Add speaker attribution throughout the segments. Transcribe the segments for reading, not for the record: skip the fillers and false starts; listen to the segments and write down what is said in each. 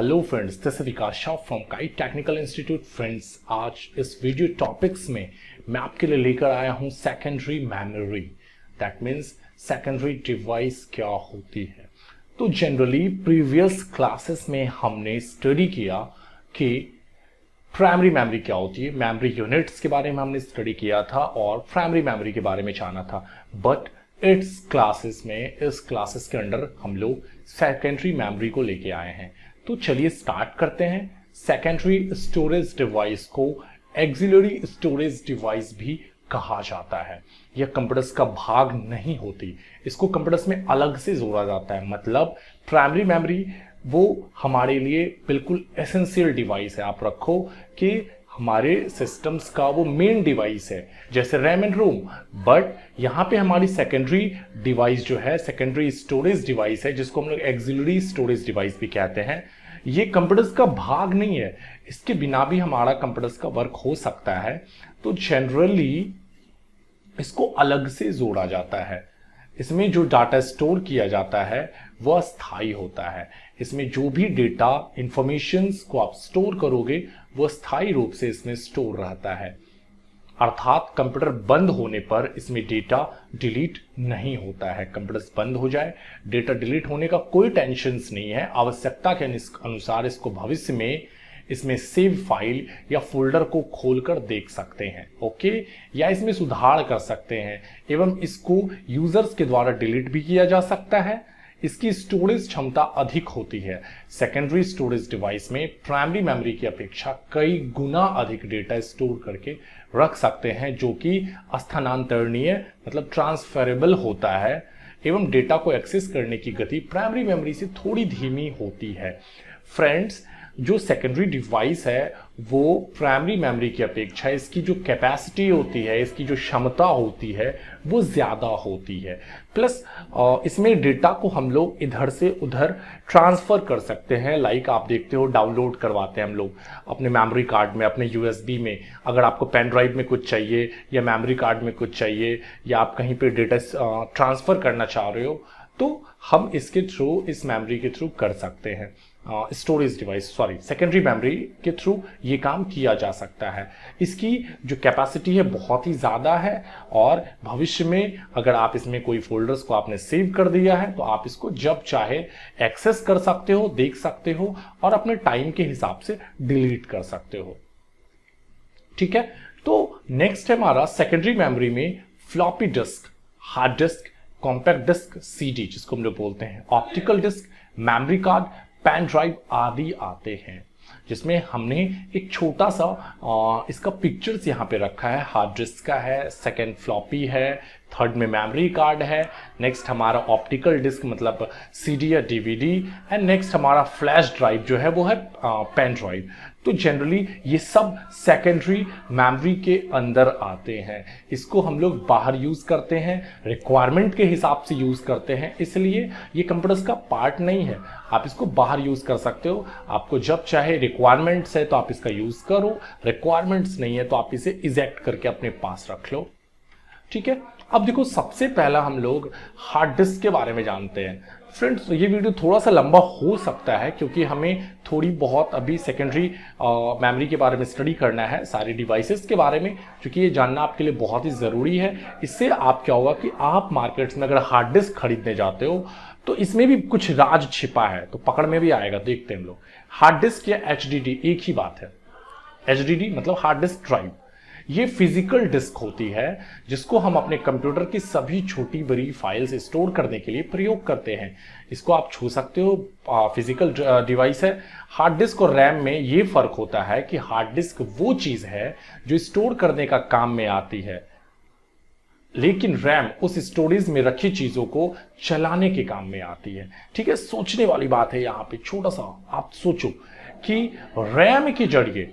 Speaker 1: Hello friends, this is Vikas Shah from kite technical institute. Friends, आज इस video topics में मैं आपके लिए लेकर आया हूं secondary memory. That means secondary device क्या होती है। तो जनरली प्रीवियस क्लासेस में हमने स्टडी किया कि प्राइमरी मेमोरी क्या होती है, मेमोरी यूनिट्स के बारे में हमने स्टडी किया था और प्राइमरी मेमोरी के बारे में जाना था। बट इस क्लासेस के अंडर हम लोग सेकेंडरी मेमोरी को लेके आए हैं। तो चलिए स्टार्ट करते हैं। सेकेंडरी स्टोरेज डिवाइस को एक्सिलरी स्टोरेज डिवाइस भी कहा जाता है। यह कंप्यूटर्स का भाग नहीं होती, इसको कंप्यूटर्स में अलग से जोड़ा जाता है। मतलब प्राइमरी मेमोरी वो हमारे लिए बिल्कुल एसेंशियल डिवाइस है। आप रखो कि हमारे सिस्टम्स का वो मेन डिवाइस है, जैसे रैम एंड रोम। बट यहाँ पे हमारी सेकेंडरी डिवाइस जो है, सेकेंडरी स्टोरेज डिवाइस है, जिसको हम लोग एक्सिलरी स्टोरेज डिवाइस भी कहते हैं। ये कंप्यूटर्स का भाग नहीं है, इसके बिना भी हमारा कंप्यूटर्स का वर्क हो सकता है। तो जनरली इसको अलग से जोड़ा जाता है। इसमें जो डाटा स्टोर किया जाता है वह अस्थायी होता है। इसमें जो भी डेटा इंफॉर्मेशंस को आप स्टोर करोगे वह स्थायी रूप से इसमें स्टोर रहता है। अर्थात कंप्यूटर बंद होने पर इसमें डेटा डिलीट नहीं होता है। कंप्यूटर बंद हो जाए, डेटा डिलीट होने का कोई टेंशन नहीं है। आवश्यकता के अनुसार इसको भविष्य में इसमें सेव फाइल या फोल्डर को खोलकर देख सकते हैं, ओके, या इसमें सुधार कर सकते हैं। एवं इसको यूजर्स के द्वारा डिलीट भी किया जा सकता है। इसकी स्टोरेज क्षमता अधिक होती है। सेकेंडरी स्टोरेज डिवाइस में प्राइमरी मेमोरी की अपेक्षा कई गुना अधिक डेटा स्टोर करके रख सकते हैं, जो कि स्थानांतरणीय मतलब ट्रांसफरेबल होता है। एवं डेटा को एक्सेस करने की गति प्राइमरी मेमोरी से थोड़ी धीमी होती है। फ्रेंड्स, जो सेकेंडरी डिवाइस है वो प्राइमरी मेमोरी की अपेक्षा इसकी जो कैपेसिटी होती है, इसकी जो क्षमता होती है वो ज़्यादा होती है। प्लस इसमें डेटा को हम लोग इधर से उधर ट्रांसफ़र कर सकते हैं। लाइक आप देखते हो, डाउनलोड करवाते हैं हम लोग अपने मेमोरी कार्ड में, अपने यूएसबी में। अगर आपको पेन ड्राइव में कुछ चाहिए या मेमोरी कार्ड में कुछ चाहिए या आप कहीं पर डेटा ट्रांसफ़र करना चाह रहे हो, तो हम इसके थ्रू, इस मेमोरी के थ्रू कर सकते हैं। स्टोरेज डिवाइस सेकेंडरी मेमोरी के थ्रू ये काम किया जा सकता है। इसकी जो कैपेसिटी है बहुत ही ज़्यादा है और भविष्य में अगर आप इसमें कोई फोल्डर्स को आपने सेव कर दिया है तो आप इसको जब चाहे एक्सेस कर सकते हो, देख सकते हो और अपने टाइम के हिसाब से डिलीट कर सकते हो। ठीक है, तो नेक्स्ट है हमारा सेकेंडरी मेमोरी में floppy disk, hard disk, compact disk, CD जिसको हम लोग बोलते हैं, optical disk, memory card, pen drive आदि आते हैं। जिसमें हमने एक छोटा सा इसका पिक्चर्स यहाँ पे रखा है। हार्ड डिस्क का है, सेकेंड फ्लॉपी है, थर्ड में मेमोरी कार्ड है, नेक्स्ट हमारा ऑप्टिकल डिस्क मतलब सीडी या डीवीडी, एंड नेक्स्ट हमारा फ्लैश ड्राइव जो है वो है पेन ड्राइव। तो जनरली ये सब सेकेंडरी मेमोरी के अंदर आते हैं। इसको हम लोग बाहर यूज करते हैं, रिक्वायरमेंट के हिसाब से यूज करते हैं, इसलिए ये कंप्यूटर्स का पार्ट नहीं है। आप इसको बाहर यूज कर सकते हो। आपको जब चाहे रिक्वायरमेंट्स है तो आप इसका यूज करो, रिक्वायरमेंट्स नहीं है तो आप इसे इजेक्ट करके अपने पास रख लो। ठीक है, अब देखो, सबसे पहला हम लोग हार्ड डिस्क के बारे में जानते हैं। फ्रेंड्स, ये वीडियो थोड़ा सा लंबा हो सकता है क्योंकि हमें थोड़ी बहुत अभी सेकेंडरी मेमोरी के बारे में स्टडी करना है, सारे डिवाइसेस के बारे में, क्योंकि ये जानना आपके लिए बहुत ही ज़रूरी है। इससे आप क्या होगा कि आप मार्केट्स में अगर हार्ड डिस्क खरीदने जाते हो तो इसमें भी कुछ राज छिपा है, तो पकड़ में भी आएगा। देखते हैं हम लोग। हार्ड डिस्क या एचडीडी एक ही बात है। एचडीडी मतलब हार्ड डिस्क ड्राइव, ये फिजिकल डिस्क होती है जिसको हम अपने कंप्यूटर की सभी छोटी बड़ी फाइल्स स्टोर करने के लिए प्रयोग करते हैं। इसको आप छू सकते हो, फिजिकल डिवाइस है। हार्ड डिस्क और रैम में ये फर्क होता है कि हार्ड डिस्क वो चीज है जो स्टोर करने का काम में आती है, लेकिन रैम उस स्टोरेज में रखी चीजों को चलाने के काम में आती है। ठीक है, सोचने वाली बात है यहाँ पे। छोटा सा आप सोचो कि रैम के जरिए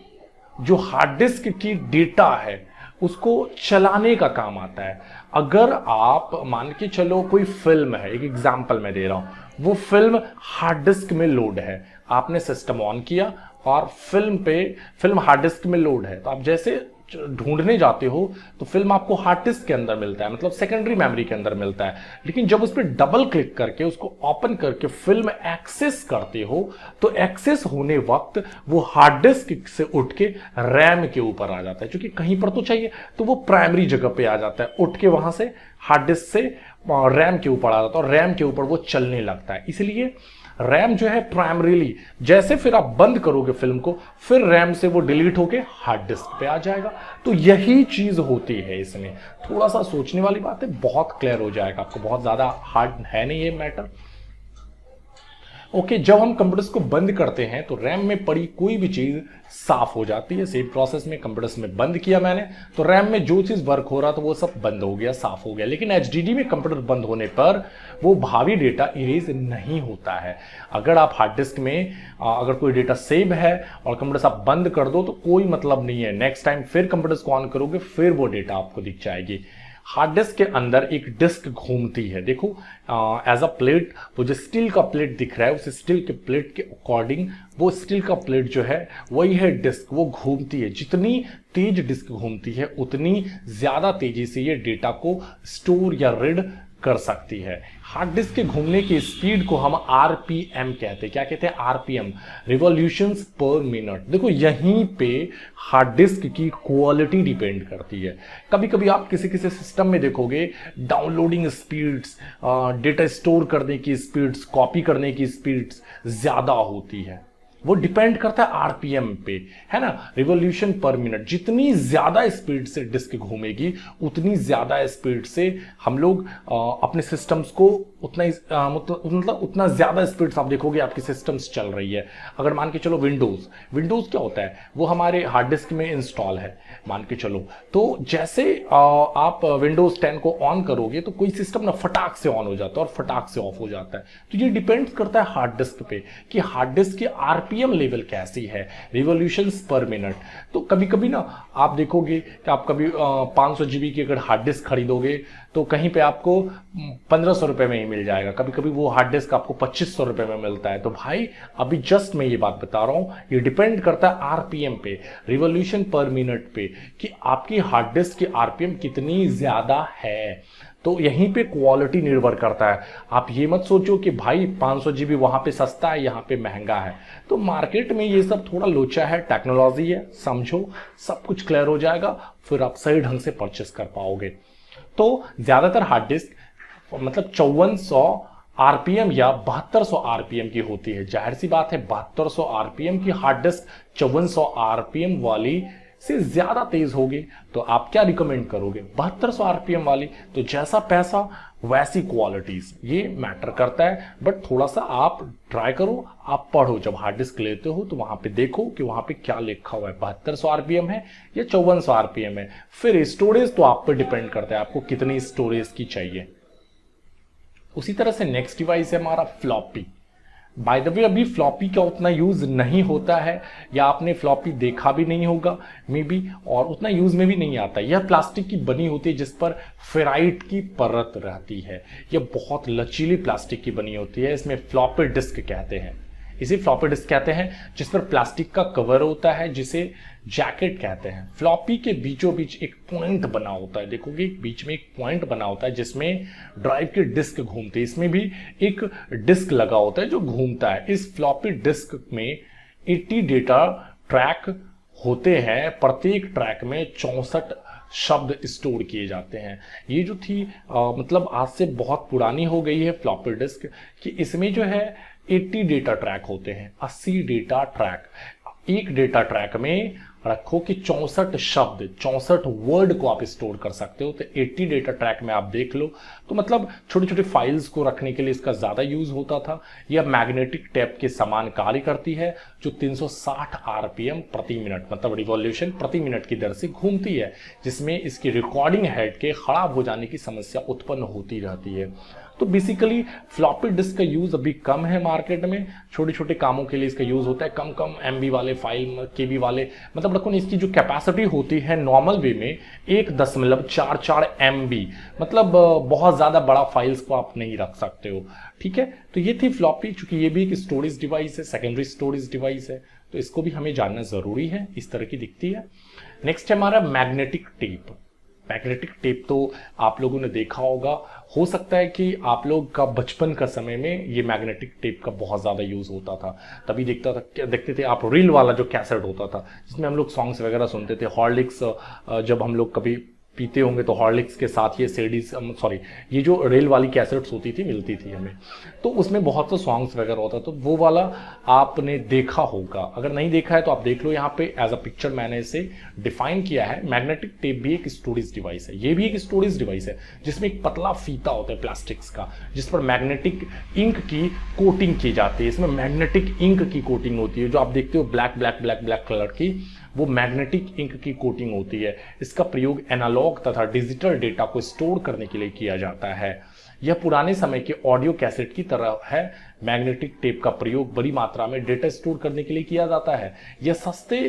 Speaker 1: जो हार्ड डिस्क की डेटा है उसको चलाने का काम आता है। अगर आप मान के चलो कोई फिल्म है, एक एग्जांपल मैं दे रहा हूं, वो फिल्म हार्ड डिस्क में लोड है, आपने सिस्टम ऑन किया और फिल्म हार्ड डिस्क में लोड है, तो आप जैसे ढूंढने जाते हो तो फिल्म आपको हार्ड डिस्क के अंदर मिलता है, मतलब सेकेंडरी मेमोरी के अंदर मिलता है। लेकिन जब उस पर डबल क्लिक करके उसको ओपन करके फिल्म एक्सेस करते हो तो एक्सेस होने वक्त वो हार्ड डिस्क से उठ के रैम के ऊपर आ जाता है, क्योंकि कहीं पर तो चाहिए, तो वो प्राइमरी जगह पे आ जाता है, उठ के वहां से हार्ड डिस्क से रैम के ऊपर आ जाता है और रैम के ऊपर वो चलने लगता है। इसलिए रैम जो है प्राइमरीली, जैसे फिर आप बंद करोगे फिल्म को, फिर रैम से वो डिलीट होके हार्ड डिस्क पे आ जाएगा। तो यही चीज होती है इसमें। थोड़ा सा सोचने वाली बात है, बहुत क्लियर हो जाएगा आपको, बहुत ज्यादा हार्ड है नहीं ये मैटर। ओके, जब हम कंप्यूटर्स को बंद करते हैं तो रैम में पड़ी कोई भी चीज साफ हो जाती है। सेम प्रोसेस में कंप्यूटर्स में बंद किया मैंने तो रैम में जो चीज वर्क हो रहा था वो सब बंद हो गया, साफ हो गया। लेकिन एचडीडी में कंप्यूटर बंद होने पर वो भावी डेटा इरेज नहीं होता है। अगर आप हार्ड डिस्क में अगर कोई डेटा सेव है और कंप्यूटर्स आप बंद कर दो तो कोई मतलब नहीं है, नेक्स्ट टाइम फिर कंप्यूटर्स को ऑन करोगे फिर वो डेटा आपको दिख जाएगी। हार्ड डिस्क के अंदर एक डिस्क घूमती है, देखो एज अ प्लेट, वो जो स्टील का प्लेट दिख रहा है उस स्टील के प्लेट के अकॉर्डिंग वो स्टील का प्लेट जो है वही है डिस्क, वो घूमती है। जितनी तेज डिस्क घूमती है उतनी ज्यादा तेजी से ये डेटा को स्टोर या रीड कर सकती है। हार्ड डिस्क के घूमने की स्पीड को हम आरपीएम कहते हैं। क्या कहते हैं? आरपीएम, रिवॉल्यूशंस पर मिनट। देखो यहीं पे हार्ड डिस्क की क्वालिटी डिपेंड करती है। कभी कभी आप किसी किसी सिस्टम में देखोगे डाउनलोडिंग स्पीड्स, डेटा स्टोर करने की स्पीड्स, कॉपी करने की स्पीड्स ज्यादा होती है। वो डिपेंड करता है आरपीएम पे, है ना, रिवॉल्यूशन पर मिनट। जितनी ज्यादा स्पीड से डिस्क घूमेगी उतनी ज्यादा स्पीड से हम लोग अपने सिस्टम्स को उतना मतलब उतना ज्यादा स्पीड से आप देखोगे आपकी सिस्टम्स चल रही है। अगर मान के चलो विंडोज क्या होता है, वो हमारे हार्ड डिस्क में इंस्टॉल है मान के चलो, तो जैसे आप विंडोज 10 को ऑन करोगे तो कोई सिस्टम ना फटाक से ऑन हो जाता है और फटाक से ऑफ हो जाता है। तो ये डिपेंड करता है हार्ड डिस्क पे कि हार्ड डिस्क की आरपीएम लेवल कैसी है, रिवॉल्यूशंस पर मिनट। तो कभी कभी ना आप देखोगे कि आप कभी 500 जीबी की अगर हार्ड डिस्क खरीदोगे तो कहीं पे आपको 1500 रुपए में ही मिल जाएगा, कभी कभी वो हार्ड डिस्क आपको 2500 रुपए में मिलता है। तो भाई अभी जस्ट मैं ये बात बता रहा हूं, ये डिपेंड करता है आरपीएम पे, रिवॉल्यूशन पर मिनट पे, कि आपकी हार्ड डिस्क की आरपीएम कितनी ज्यादा है। तो यहीं पे क्वालिटी निर्भर करता है। आप ये मत सोचो कि भाई 500 जीबी वहां पे सस्ता है यहाँ पे महंगा है। तो मार्केट में ये सब थोड़ा लोचा है, टेक्नोलॉजी है, समझो, सब कुछ क्लियर हो जाएगा, फिर आप सही ढंग से परचेस कर पाओगे। तो ज्यादातर हार्ड डिस्क मतलब 5400 आरपीएम या 7200 आरपीएम की होती है। जाहिर सी बात है 7200 आरपीएम की हार्ड डिस्क 5400 आरपीएम वाली से ज्यादा तेज होगी। तो आप क्या रिकमेंड करोगे? 7200 आरपीएम वाली। तो जैसा पैसा वैसी क्वालिटीज, ये मैटर करता है। बट थोड़ा सा आप ट्राई करो, आप पढ़ो, जब हार्ड डिस्क लेते हो तो वहां पे देखो कि वहां पे क्या लिखा हुआ है, 7200 आरपीएम है या 5400 आरपीएम है। फिर स्टोरेज तो आप पे डिपेंड करता है, आपको कितनी स्टोरेज की चाहिए। उसी तरह से नेक्स्ट डिवाइस है हमारा फ्लॉपी। बाय द वे अभी फ्लॉपी का उतना यूज नहीं होता है, या आपने फ्लॉपी देखा भी नहीं होगा मे बी, और उतना यूज में भी नहीं आता। यह प्लास्टिक की बनी होती है जिस पर फेराइट की परत रहती है। यह बहुत लचीली प्लास्टिक की बनी होती है, इसमें फ्लॉपी डिस्क कहते हैं। इसे फ्लॉपी डिस्क कहते हैं जिस पर प्लास्टिक का कवर होता है, जिसे जैकेट कहते हैं। फ्लॉपी के बीचों बीच एक पॉइंट बना होता है, देखोगे बीच में एक पॉइंट बना होता है जिसमें ड्राइव की डिस्क घूमती है। इसमें भी एक डिस्क लगा होता है जो घूमता है। इस फ्लॉपी डिस्क में 80 डेटा ट्रैक होते हैं, प्रत्येक ट्रैक में 64 शब्द स्टोर किए जाते हैं। ये जो थी मतलब आज से बहुत पुरानी हो गई है फ्लॉपी डिस्क, कि इसमें जो है 80 डेटा ट्रैक होते हैं, 80 डेटा ट्रैक। एक डेटा ट्रैक में रखो कि 64 शब्द, 64 वर्ड को आप स्टोर कर सकते हो। तो 80 डेटा ट्रैक में आप देख लो, तो मतलब छोटे छोटे फाइल्स को रखने के लिए इसका ज्यादा यूज होता था। यह मैग्नेटिक टेप के समान कार्य करती है जो 360 आरपीएम प्रति मिनट मतलब रिवॉल्यूशन प्रति मिनट की दर से घूमती है, जिसमें इसकी रिकॉर्डिंग हेड के खराब हो जाने की समस्या उत्पन्न होती रहती है। तो बेसिकली फ्लॉपी डिस्क का यूज अभी कम है मार्केट में, छोटे छोटे कामों के लिए इसका यूज होता है, कम कम MB वाले फाइल KB वाले, मतलब रखो इसकी जो कैपेसिटी होती है नॉर्मल वे में 1.44 MB, मतलब बहुत ज्यादा बड़ा फाइल्स को आप नहीं रख सकते हो। ठीक है, तो ये थी फ्लॉपी, चूंकि ये भी एक स्टोरेज डिवाइस है, सेकेंडरी स्टोरेज डिवाइस है, तो इसको भी हमें जानना जरूरी है, इस तरह की दिखती है। नेक्स्ट है हमारा मैग्नेटिक टेप। मैग्नेटिक टेप तो आप लोगों ने देखा होगा, हो सकता है कि आप लोग का बचपन का समय में ये मैग्नेटिक टेप का बहुत ज़्यादा यूज़ होता था, तभी देखते थे आप रील वाला जो कैसेट होता था जिसमें हम लोग सॉन्ग्स वगैरह सुनते थे। हॉर्लिक्स जब हम लोग कभी पीते होंगे तो हॉर्लिक्स के साथ ये सीडीज ये जो रेल वाली कैसेट्स होती थी मिलती थी हमें, तो उसमें बहुत से सॉन्ग्स वगैरह होता, तो वो वाला आपने देखा होगा। अगर नहीं देखा है तो आप देख लो, यहाँ पे एज अ पिक्चर मैंने इसे डिफाइन किया है। मैग्नेटिक टेप भी एक स्टोरेज डिवाइस है, ये भी एक स्टोरेज डिवाइस है जिसमें एक पतला फीता होता है प्लास्टिक्स का, जिस पर मैग्नेटिक इंक की कोटिंग की जाती है। इसमें मैग्नेटिक इंक की कोटिंग होती है, जो आप देखते हो black black black black colour की, वो मैग्नेटिक इंक की कोटिंग होती है। इसका प्रयोग एनालॉग तथा डिजिटल डेटा को स्टोर करने के लिए किया जाता है। यह पुराने समय के ऑडियो कैसेट की तरह है। मैग्नेटिक टेप का प्रयोग बड़ी मात्रा में डेटा स्टोर करने के लिए किया जाता है। यह सस्ते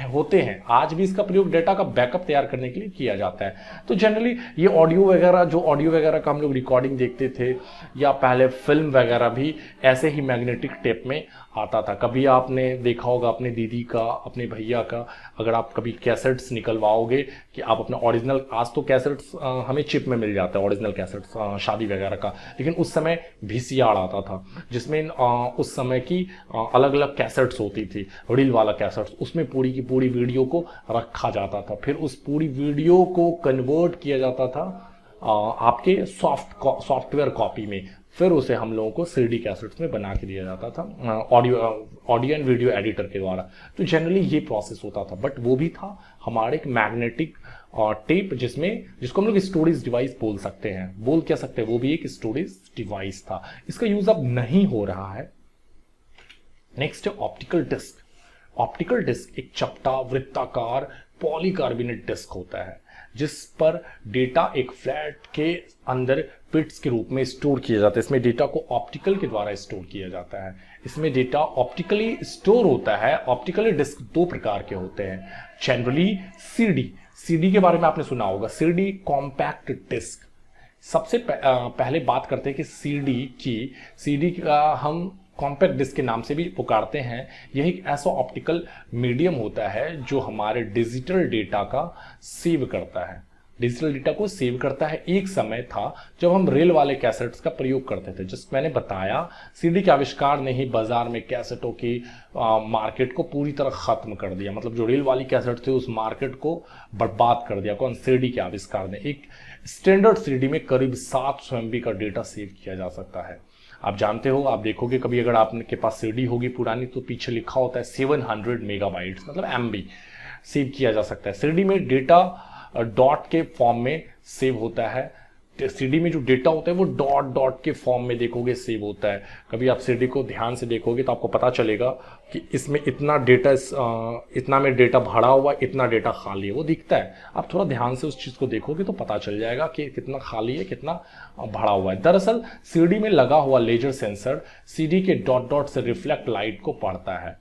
Speaker 1: होते हैं, आज भी इसका प्रयोग डेटा का बैकअप तैयार करने के लिए किया जाता है। तो जनरली ये ऑडियो वगैरह का हम लोग रिकॉर्डिंग देखते थे, या पहले फिल्म वगैरह भी ऐसे ही मैग्नेटिक टेप में आता था। कभी आपने देखा होगा अपने दीदी का, अपने भैया का, अगर आप कभी कैसेट्स निकलवाओगे कि आप अपना ओरिजिनल, आज तो कैसेट्स हमें चिप में मिल जाता है ओरिजिनल कैसेट्स शादी वगैरह का, लेकिन उस समय VCR आता था जिसमें उस समय की अलग अलग कैसेट्स होती थी, रील वाला कैसेट्स, उसमें पूरी की पूरी वीडियो को रखा जाता था, फिर उस पूरी वीडियो को कन्वर्ट किया जाता था आपके सॉफ्टवेयर कॉपी में, फिर उसे हम लोगों को 3D कैसेट्स में बना के दिया जाता था ऑडियो एंड वीडियो एडिटर के द्वारा। तो जनरली ये प्रोसेस होता था, बट वो भी था हमारे एक मैग्नेटिक टेप जिसको हम लोग स्टोरेज डिवाइस बोल सकते हैं, वो भी एक स्टोरेज डिवाइस था। इसका यूज अब नहीं हो रहा है। नेक्स्ट है ऑप्टिकल डिस्क। ऑप्टिकल डिस्क एक चपटा वृत्ताकार पॉलीकार्बोनेट डिस्क होता है जिस पर डेटा एक फ्लैट के अंदर बिट्स के रूप में स्टोर किया जाता है। इसमें डेटा को ऑप्टिकल के द्वारा स्टोर किया जाता है। इसमें डेटा ऑप्टिकली स्टोर होता है। ऑप्टिकली डिस्क दो प्रकार के होते हैं। जनरली सीडी के बारे में आपने सुना होगा, सीडी कॉम्पैक्ट डिस्क। सबसे पहले बात करते हैं कि सीडी का हम कॉम्पैक्ट डिस्क के नाम से भी पुकारते हैं। यह एक ऐसा ऑप्टिकल मीडियम होता है जो हमारे डिजिटल डेटा का सेव करता है, एक समय था जब हम रेल वाले कैसेट्स का प्रयोग करते थे। जस्ट मैंने बताया, सीडी के आविष्कार ने ही बाजार में कैसेटों की मार्केट को पूरी तरह खत्म कर दिया। मतलब जो रेल वाली कैसेट थे उस मार्केट को बर्बाद कर दिया। कौन? सीडी के आविष्कार ने। एक स्टैंडर्ड सीडी में करीब 700 MB का डेटा सेव किया जा सकता है। आप जानते हो, आप देखोगे कभी अगर आपके पास सीडी होगी पुरानी तो पीछे लिखा होता है 700 मेगाबाइट्स, मतलब MB सेव किया जा सकता है। सीडी में डेटा डॉट के फॉर्म में सेव होता है। सीडी में जो डेटा होता है वो डॉट डॉट के फॉर्म में देखोगे सेव होता है। कभी आप सीडी को ध्यान से देखोगे तो आपको पता चलेगा कि इसमें इतना डेटा, इतना में डेटा भरा हुआ, इतना डेटा खाली है, वो दिखता है। आप थोड़ा ध्यान से उस चीज़ को देखोगे तो पता चल जाएगा कि कितना खाली है, कितना भरा हुआ है। दरअसल सीडी में लगा हुआ लेजर सेंसर सीडी के डॉट डॉट से रिफ्लेक्ट लाइट को पढ़ता है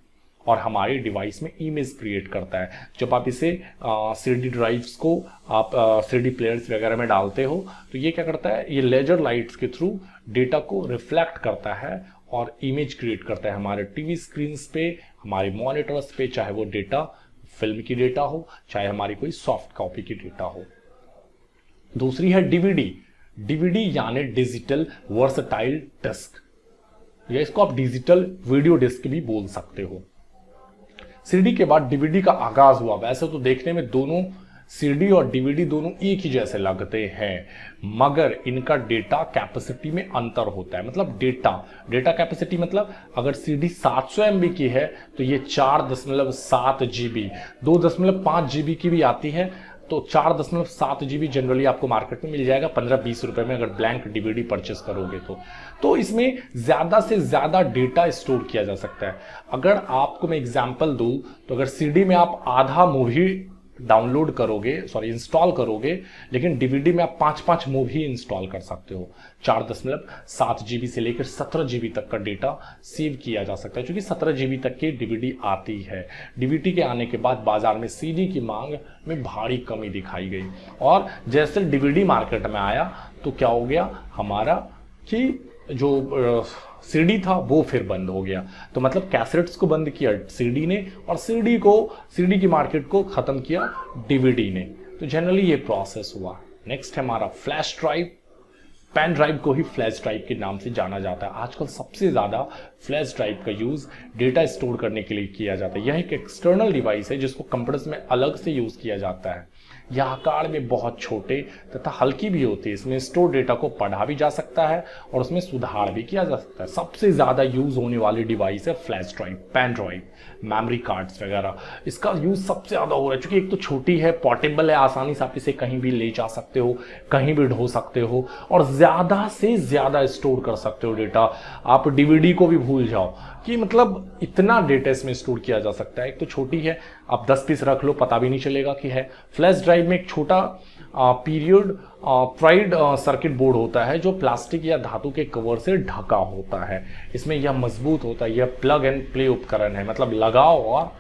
Speaker 1: और हमारी डिवाइस में इमेज क्रिएट करता है। जब आप इसे सीडी ड्राइव्स को आप सीडी प्लेयर्स वगैरह में डालते हो तो ये क्या करता है, ये लेजर लाइट्स के थ्रू डेटा को रिफ्लेक्ट करता है और इमेज क्रिएट करता है हमारे टीवी स्क्रीन पे, हमारे मॉनिटर्स पे, चाहे वो डेटा फिल्म की डेटा हो, चाहे हमारी कोई सॉफ्ट कॉपी की डेटा हो। दूसरी है डीवीडी यानी डिजिटल वर्सटाइल डिस्क, या इसको आप डिजिटल वीडियो डिस्क भी बोल सकते हो। सीडी के बाद डीवीडी का आगाज हुआ। वैसे तो देखने में दोनों सीडी और डीवीडी दोनों एक ही जैसे लगते हैं, मगर इनका डेटा कैपेसिटी में अंतर होता है। मतलब डेटा कैपेसिटी, मतलब अगर सीडी 700 MB की है तो ये 4.7 GB, 2.5 GB की भी आती है तो 4.7 GB जनरली आपको मार्केट में मिल जाएगा 15-20 रुपए में, अगर ब्लैंक डीवीडी परचेस करोगे तो इसमें ज्यादा से ज्यादा डेटा स्टोर किया जा सकता है। अगर आपको मैं एग्जांपल दूं तो अगर सीडी में आप आधा मूवी डाउनलोड करोगे, सॉरी इंस्टॉल करोगे, लेकिन डीवीडी में आप 5-5 मूवी इंस्टॉल कर सकते हो। 4.7 GB से लेकर 17 GB तक का डेटा सेव किया जा सकता है, क्योंकि 17 GB तक की डीवीडी आती है। डीवीडी के आने के बाद बाजार में सीडी की मांग में भारी कमी दिखाई गई, और जैसे डीवीडी मार्केट में आया तो क्या हो गया हमारा कि जो सीडी था वो फिर बंद हो गया। तो मतलब कैसेट्स को बंद किया सीडी ने, और सीडी की मार्केट को खत्म किया डीवीडी ने। तो जनरली ये प्रोसेस हुआ। नेक्स्ट है हमारा फ्लैश ड्राइव। पेन ड्राइव को ही फ्लैश ड्राइव के नाम से जाना जाता है। आजकल सबसे ज़्यादा फ्लैश ड्राइव का यूज़ डेटा स्टोर करने के लिए किया जाता है। यह एक एक्सटर्नल डिवाइस है जिसको कंप्यूटर्स में अलग से यूज़ किया जाता है। यह आकार में बहुत छोटे तथा हल्की भी होती है। इसमें स्टोर डेटा को पढ़ा भी जा सकता है और उसमें सुधार भी किया जा सकता है। सबसे ज़्यादा यूज़ होने वाली डिवाइस है flash drive, pen drive, memory cards वगैरह। इसका यूज़ सबसे ज़्यादा हो रहा है क्योंकि एक तो छोटी है, पोर्टेबल है, आसानी से आप इसे कहीं भी ले जा सकते हो, कहीं भी ढो सकते हो, और ज़्यादा से ज़्यादा स्टोर कर सकते हो डेटा। आप डीवीडी को भी भूल जाओ कि मतलब इतना डेटा इसमें स्टोर किया जा सकता है। एक तो छोटी है, आप 10 पीस रख लो, पता भी नहीं चलेगा कि है। फ्लैश ड्राइव में एक छोटा पीरियड प्राइड सर्किट बोर्ड होता है जो प्लास्टिक या धातु के कवर से ढका होता है। इसमें यह मजबूत होता है। यह प्लग एंड प्ले उपकरण है, मतलब लगाओ और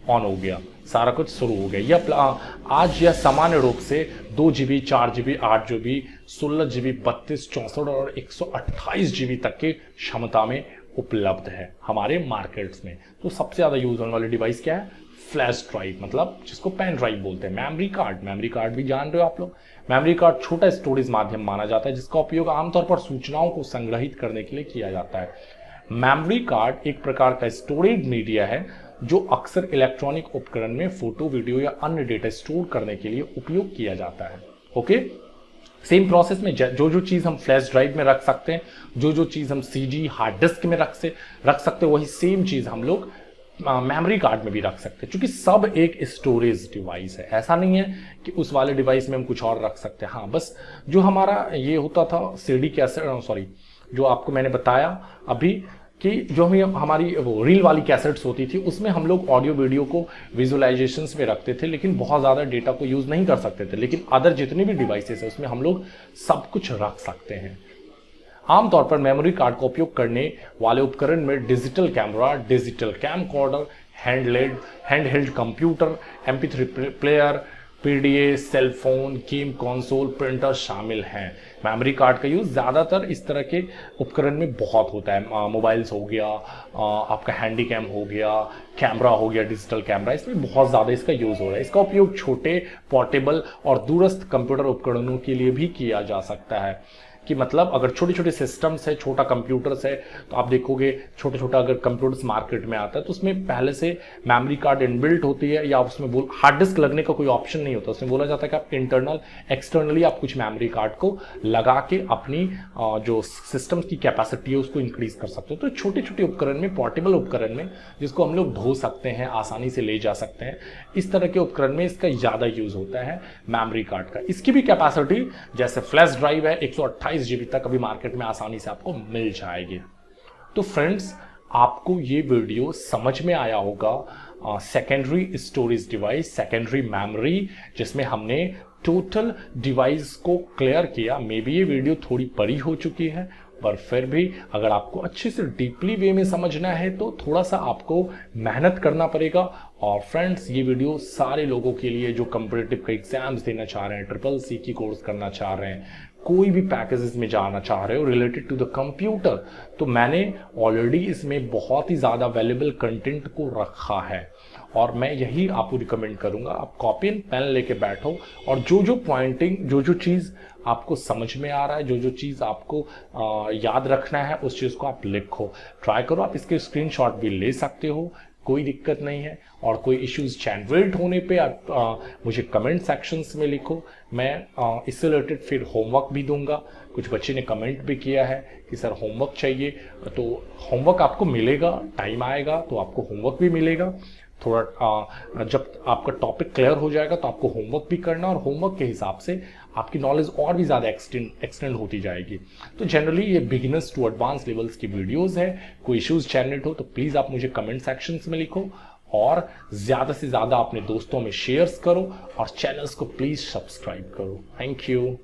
Speaker 1: ऑन हो गया, सारा कुछ शुरू हो गया। आज यह सामान्य रूप से 2 GB, 4 GB, 8 GB, 16 GB, 32, 64 और 128 GB तक की क्षमता में उपलब्ध है हमारे मार्केट्स में। तो सबसे ज़्यादा यूज होने वाली डिवाइस क्या है? फ्लैश ड्राइव, मतलब जिसको पेन ड्राइव बोलते हैं। मेमोरी कार्ड भी जान रहे हो आप लोग। मेमोरी कार्ड छोटा स्टोरेज माध्यम माना जाता है जिसका उपयोग आमतौर पर सूचनाओं को संग्रहित करने के लिए किया जाता है। मेमोरी कार्ड एक प्रकार का स्टोरेज मीडिया है जो अक्सर इलेक्ट्रॉनिक उपकरण में फोटो, वीडियो या अन्य डेटा स्टोर करने के लिए उपयोग किया जाता है। ओके, सेम प्रोसेस में जो चीज़ हम फ्लैश ड्राइव में रख सकते हैं, जो चीज़ हम सीडी हार्ड डिस्क में रख सकते हैं, वही सेम चीज़ हम लोग मेमोरी कार्ड में भी रख सकते हैं, क्योंकि सब एक स्टोरेज डिवाइस है। ऐसा नहीं है कि उस वाले डिवाइस में हम कुछ और रख सकते हैं। हाँ, बस जो हमारा ये होता था सीडी कैसेट, सॉरी जो आपको मैंने बताया अभी कि जो हमारी वो रील वाली कैसेट्स होती थी, उसमें हम लोग ऑडियो वीडियो को विजुअलाइजेशंस में रखते थे, लेकिन बहुत ज़्यादा डेटा को यूज़ नहीं कर सकते थे। लेकिन अदर जितनी भी डिवाइसेस है उसमें हम लोग सब कुछ रख सकते हैं। आमतौर पर मेमोरी कार्ड का उपयोग करने वाले उपकरण में digital camera, digital camcorder, handheld computer, MP3 player, PDA, cell phone, game console, printer शामिल हैं। मेमोरी कार्ड का यूज़ ज़्यादातर इस तरह के उपकरण में बहुत होता है। मोबाइल्स हो गया, आपका हैंडी कैम हो गया, कैमरा हो गया, डिजिटल कैमरा, इसमें बहुत ज़्यादा इसका यूज़ हो रहा है। इसका उपयोग छोटे, पोर्टेबल और दूरस्थ कंप्यूटर उपकरणों के लिए भी किया जा सकता है। कि मतलब अगर छोटे छोटे सिस्टम्स है, छोटा कंप्यूटर्स है, तो आप देखोगे छोटे छोटा अगर कंप्यूटर्स मार्केट में आता है तो उसमें पहले से मेमोरी कार्ड इनबिल्ट होती है, या उसमें हार्ड डिस्क लगने का कोई ऑप्शन नहीं होता। उसमें बोला जाता है कि आप इंटरनल एक्सटर्नली आप कुछ मेमोरी कार्ड को लगा के अपनी जो सिस्टम्स की कैपेसिटी है उसको इंक्रीज कर सकते हो। तो छोटे छोटे उपकरण में, पोर्टेबल उपकरण में, जिसको हम लोग ढो सकते हैं, आसानी से ले जा सकते हैं, इस तरह के उपकरण में इसका ज़्यादा यूज होता है मेमोरी कार्ड का। इसकी भी कैपेसिटी जैसे फ्लैश ड्राइव है 128 GB तक अभी मार्केट में आसानी से आपको मिल जाएगी। तो फ्रेंड्स, आपको ये वीडियो समझ में आया होगा secondary storage device, secondary memory, जिसमें हमने टोटल डिवाइस को क्लियर किया। मे बी ये वीडियो थोड़ी बड़ी हो चुकी है, पर फिर भी अगर आपको अच्छे से डीपली वे में समझना है तो थोड़ा सा आपको मेहनत करना पड़ेगा। और फ्रेंड्स, ये वीडियो सारे लोगों के लिए जो कॉम्पिटिटिव के एग्जाम्स देना चाह रहे हैं, CCC की कोर्स करना चाह रहे हैं, कोई भी पैकेजेस में जाना चाह रहे हो रिलेटेड टू द कंप्यूटर, तो मैंने ऑलरेडी इसमें बहुत ही ज़्यादा वैल्यूएबल कंटेंट को रखा है। और मैं यही आपको रिकमेंड करूंगा, आप कॉपी एंड पेन लेके बैठो और जो पॉइंटिंग, जो चीज़ आपको समझ में आ रहा है, जो चीज़ आपको याद रखना है, उस चीज़ को आप लिखो, ट्राई करो। आप इसके स्क्रीनशॉट भी ले सकते हो, कोई दिक्कत नहीं है। और कोई इश्यूज जनरेट होने पे आप मुझे कमेंट सेक्शंस में लिखो। मैं इससे रिलेटेड फिर होमवर्क भी दूंगा। कुछ बच्चे ने कमेंट भी किया है कि सर होमवर्क चाहिए, तो होमवर्क आपको मिलेगा, टाइम आएगा तो आपको होमवर्क भी मिलेगा। थोड़ा जब आपका टॉपिक क्लियर हो जाएगा तो आपको होमवर्क भी करना, और होमवर्क के हिसाब से आपकी नॉलेज और भी ज़्यादा एक्सटेंड होती जाएगी। तो जनरली ये बिगिनर्स टू एडवांस लेवल्स की वीडियोस है। कोई इश्यूज जनरेट हो तो प्लीज़ आप मुझे कमेंट सेक्शंस में लिखो। और ज़्यादा से ज़्यादा अपने दोस्तों में शेयर्स करो और चैनल्स को प्लीज़ सब्सक्राइब करो। Thank you.